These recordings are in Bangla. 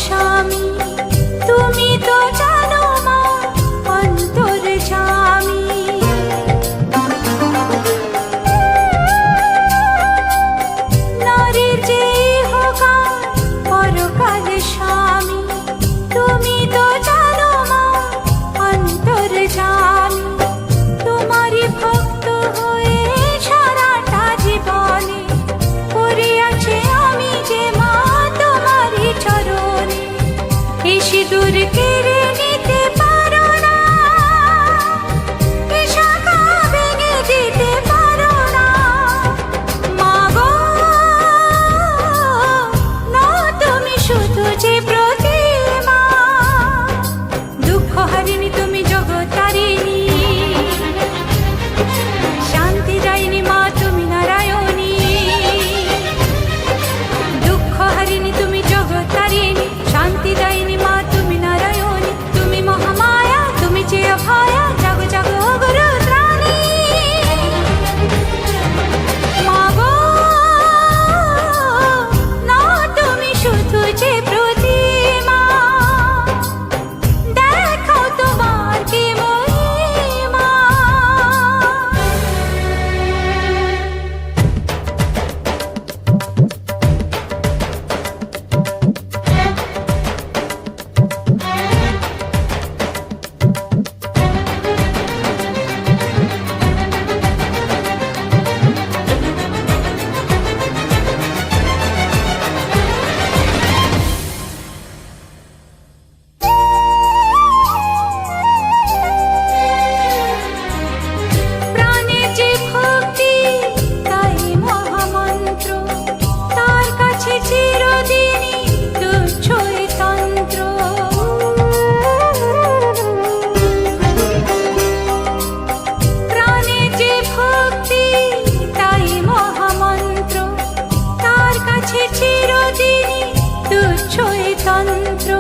স্বামী তুমি তো জানো মা অন্তর্যামী, নারীর যে ইহকাল পরকাল স্বামী তুমি তো জানো মা অন্তর্যামী। তোমারই ভক্ত হয়ে সারাটা জীবনে পড়িয়াছে আমি যে মা তোমারই চরণে। এই সিঁদুর কেড়ে নিতে পারো না, এ শাখা ভেঙে দিতে পারো না মা গো। না তুমি শুধু যে প্রতিমা, দুঃখ হারিনি তুমি জগত্তারিণী, শান্তি দায়িনী মা তুমি নারায়ণী। দুঃখ হারিনি তুমি জগত্তারিণী, শান্তি দায়িনী মা তুমি নারায়ণী। তুমি মহামায়া তুমি যে অভয়া, জাগো জাগো গুরু ত্রাণী মা গো। না তুমি শুধু যে প্রতিমা, দেখো তোমার কি মহিমা। প্রাণের যে ভক্তি তাই মহামন্ত্র, তার কাছে চিরদিনই তুচ্ছই তন্ত্র। প্রাণের যে ভক্তি তাই মহামন্ত্র, তার কাছে চিরদিনই তুচ্ছই তন্ত্র।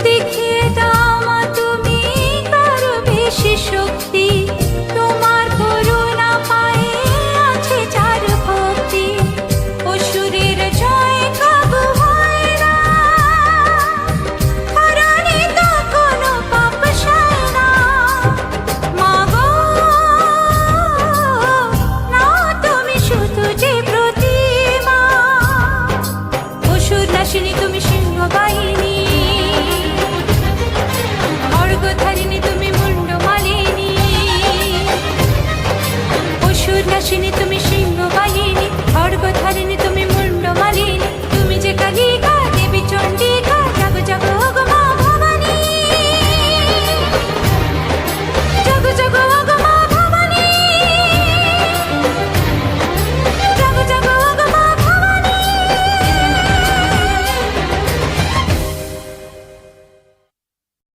দেখিয়ে দাও মা তুমি কারো বেশি শক্তি, তোমার করুণা পায়ে আছে যার ভক্তি। অসুরের জয় কাবু হয় না, হারানি তো কোনো পাপ সয় না মা গো। না তুমি শুধু যে প্রতিমা, অসুর নাশিনী